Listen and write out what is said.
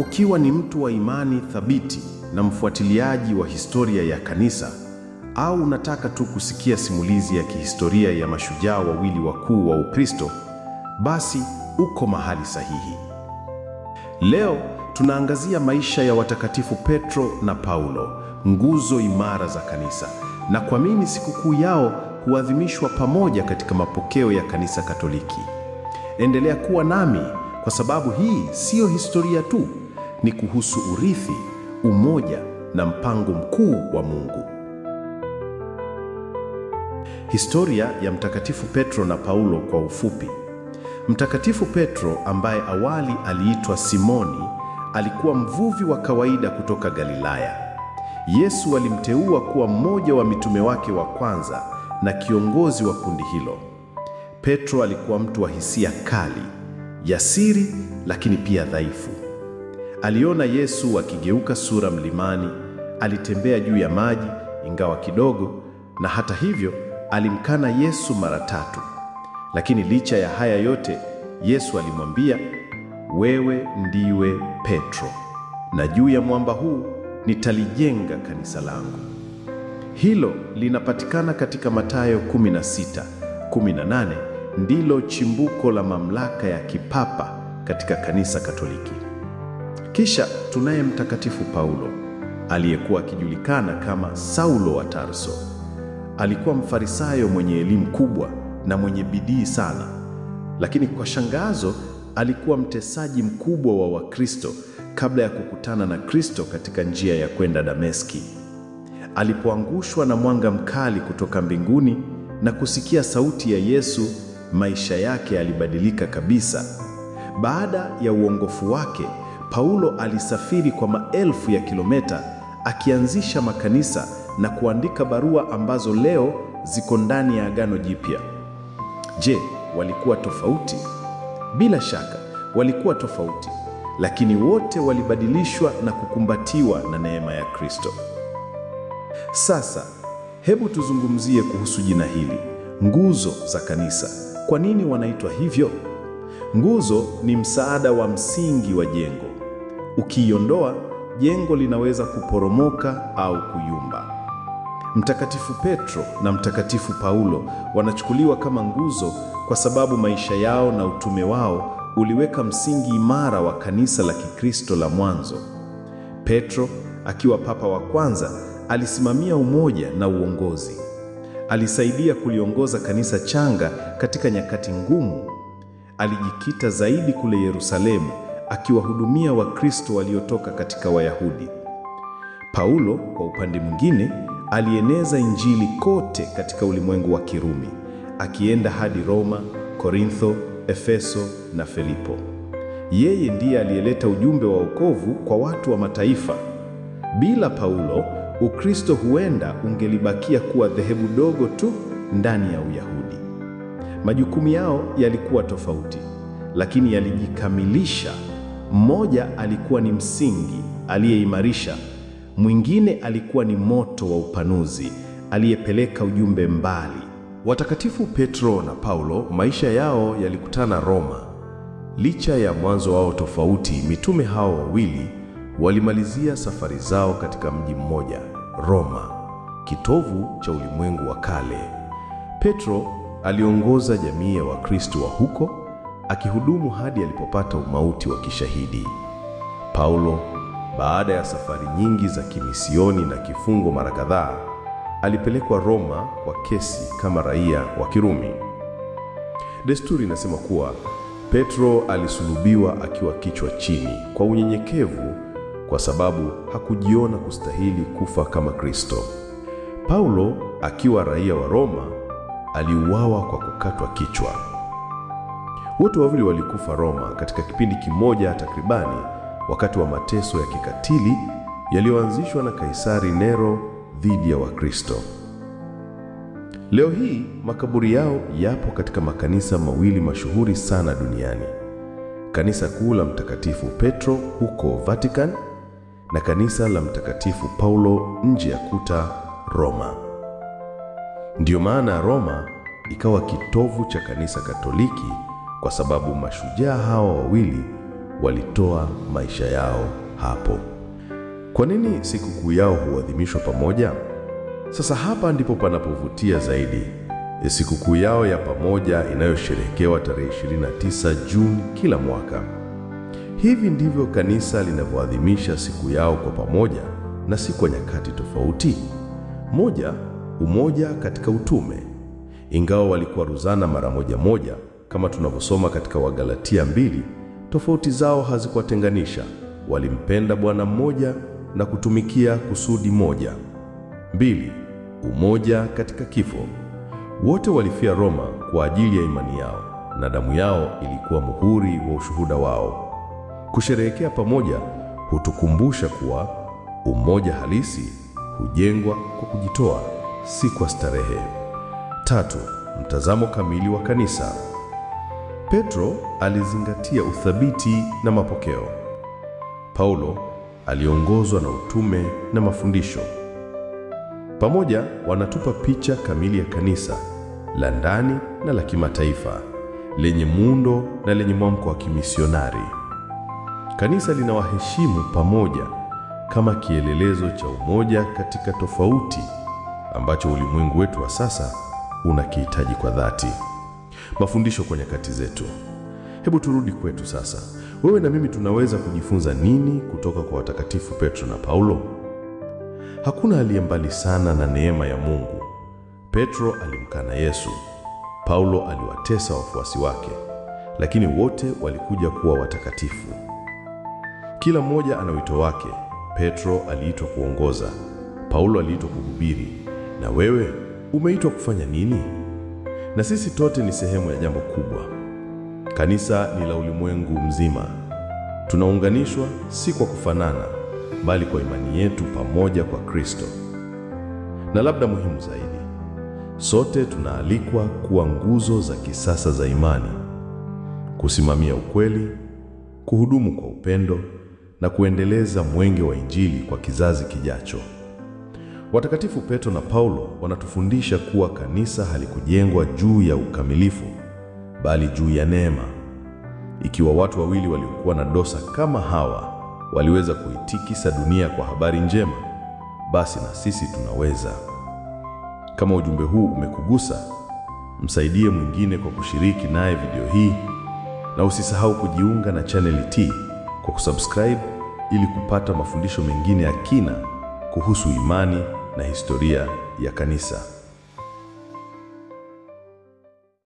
Ukiwa ni mtu wa imani thabiti na mfuatiliaji wa historia ya kanisa, au unataka tu kusikia simulizi ya kihistoria ya mashujaa wawili wakuu wa Ukristo, basi uko mahali sahihi. Leo tunaangazia maisha ya watakatifu Petro na Paulo, nguzo imara za kanisa, na kwa nini sikukuu yao huadhimishwa pamoja katika mapokeo ya Kanisa Katoliki. Endelea kuwa nami, kwa sababu hii siyo historia tu, ni kuhusu urithi, umoja na mpango mkuu wa Mungu. Historia ya Mtakatifu Petro na Paulo kwa ufupi. Mtakatifu Petro, ambaye awali aliitwa Simoni, alikuwa mvuvi wa kawaida kutoka Galilaya. Yesu alimteua kuwa mmoja wa mitume wake wa kwanza na kiongozi wa kundi hilo. Petro alikuwa mtu wa hisia kali, jasiri lakini pia dhaifu. Aliona Yesu akigeuka sura mlimani, alitembea juu ya maji ingawa kidogo, na hata hivyo alimkana Yesu mara 3. Lakini licha ya haya yote, Yesu alimwambia, "Wewe ndiwe Petro, na juu ya mwamba huu nitalijenga kanisa langu." Hilo linapatikana katika Mathayo 16:18, ndilo chimbuko la mamlaka ya kipapa katika Kanisa Katoliki. Kisha tunaye Mtakatifu Paulo, aliyekuwa akijulikana kama Saulo wa Tarso. Alikuwa mfarisayo mwenye elimu kubwa na mwenye bidii sana, lakini kwa shangazo alikuwa mtesaji mkubwa wa Wakristo kabla ya kukutana na Kristo katika njia ya kwenda Dameski. Alipoangushwa na mwanga mkali kutoka mbinguni na kusikia sauti ya Yesu, maisha yake yalibadilika kabisa. Baada ya uongofu wake, Paulo alisafiri kwa maelfu ya kilomita akianzisha makanisa na kuandika barua ambazo leo ziko ndani ya Agano Jipya. Je, walikuwa tofauti? Bila shaka, walikuwa tofauti, lakini wote walibadilishwa na kukumbatiwa na neema ya Kristo. Sasa, hebu tuzungumzie kuhusu jina hili, nguzo za kanisa. Kwa nini wanaitwa hivyo? Nguzo ni msaada wa msingi wa jengo. Ukiiondoa, jengo linaweza kuporomoka au kuyumba. Mtakatifu Petro na Mtakatifu Paulo wanachukuliwa kama nguzo kwa sababu maisha yao na utume wao uliweka msingi imara wa kanisa la Kikristo la mwanzo. Petro, akiwa papa wa kwanza, alisimamia umoja na uongozi. Alisaidia kuliongoza kanisa changa katika nyakati ngumu. Alijikita zaidi kule Yerusalemu, akiwahudumia Wakristo waliotoka katika Wayahudi. Paulo, kwa upande mwingine, alieneza Injili kote katika ulimwengu wa Kirumi, akienda hadi Roma, Korintho, Efeso na Filipo. Yeye ndiye aliyeleta ujumbe wa wokovu kwa watu wa mataifa. Bila Paulo, Ukristo huenda ungelibakia kuwa dhehebu dogo tu ndani ya Uyahudi. Majukumu yao yalikuwa tofauti, lakini yalijikamilisha. Mmoja alikuwa ni msingi aliyeimarisha, mwingine alikuwa ni moto wa upanuzi aliyepeleka ujumbe mbali. Watakatifu Petro na Paulo, maisha yao yalikutana Roma. Licha ya mwanzo wao tofauti, mitume hao wawili walimalizia safari zao katika mji mmoja, Roma, kitovu cha ulimwengu wa kale. Petro aliongoza jamii ya Wakristo wa huko, akihudumu hadi alipopata umauti wa kishahidi. Paulo, baada ya safari nyingi za kimisioni na kifungo mara kadhaa, alipelekwa Roma kwa kesi kama raia wa Kirumi. Desturi inasema kuwa Petro alisulubiwa akiwa kichwa chini kwa unyenyekevu, kwa sababu hakujiona kustahili kufa kama Kristo. Paulo, akiwa raia wa Roma, aliuawa kwa kukatwa kichwa. Wote wawili walikufa Roma katika kipindi kimoja takribani, wakati wa mateso ya kikatili yaliyoanzishwa na Kaisari Nero dhidi ya Wakristo. Leo hii makaburi yao yapo katika makanisa mawili mashuhuri sana duniani: kanisa kuu la Mtakatifu Petro huko Vatican na kanisa la Mtakatifu Paulo nje ya kuta Roma. Ndiyo maana Roma ikawa kitovu cha Kanisa Katoliki, kwa sababu mashujaa hawa wawili walitoa maisha yao hapo. Kwa nini sikukuu yao huadhimishwa pamoja? Sasa hapa ndipo panapovutia zaidi. Sikukuu yao ya pamoja inayosherehekewa tarehe 29 Juni kila mwaka. Hivi ndivyo kanisa linavyoadhimisha siku yao kwa pamoja na si kwa nyakati tofauti. Moja, umoja katika utume. Ingawa walikuwa ruzana mara moja kama tunavyosoma katika Wagalatia 2, tofauti zao hazikuwatenganisha. Walimpenda Bwana mmoja na kutumikia kusudi moja. 2, umoja katika kifo. Wote walifia Roma kwa ajili ya imani yao, na damu yao ilikuwa muhuri wa ushuhuda wao. Kusherehekea pamoja hutukumbusha kuwa umoja halisi hujengwa kwa kujitoa, si kwa starehe. 3, mtazamo kamili wa kanisa. Petro alizingatia uthabiti na mapokeo. Paulo aliongozwa na utume na mafundisho. Pamoja wanatupa picha kamili ya kanisa, la ndani na la kimataifa, lenye muundo na lenye mwamko wa kimisionari. Kanisa linawaheshimu pamoja kama kielelezo cha umoja katika tofauti ambacho ulimwengu wetu wa sasa unakihitaji kwa dhati. Mafundisho kwa nyakati zetu. Hebu turudi kwetu sasa. Wewe na mimi tunaweza kujifunza nini kutoka kwa watakatifu Petro na Paulo? Hakuna aliye mbali sana na neema ya Mungu. Petro alimkana Yesu. Paulo aliwatesa wafuasi wake, lakini wote walikuja kuwa watakatifu. Kila mmoja ana wito wake. Petro aliitwa kuongoza, Paulo aliitwa kuhubiri, na wewe umeitwa kufanya nini? Na sisi tote ni sehemu ya jambo kubwa. Kanisa ni la ulimwengu mzima. Tunaunganishwa si kwa kufanana, bali kwa imani yetu pamoja kwa Kristo. Na labda muhimu zaidi, sote tunaalikwa kuwa nguzo za kisasa za imani, kusimamia ukweli, kuhudumu kwa upendo na kuendeleza mwenge wa Injili kwa kizazi kijacho. Watakatifu Petro na Paulo wanatufundisha kuwa kanisa halikujengwa juu ya ukamilifu, bali juu ya neema. Ikiwa watu wawili waliokuwa na dosa kama hawa waliweza kuitikisa dunia kwa habari njema, basi na sisi tunaweza. Kama ujumbe huu umekugusa, msaidie mwingine kwa kushiriki naye video hii, na usisahau kujiunga na channel T kwa kusubscribe ili kupata mafundisho mengine ya kina kuhusu imani na historia ya kanisa.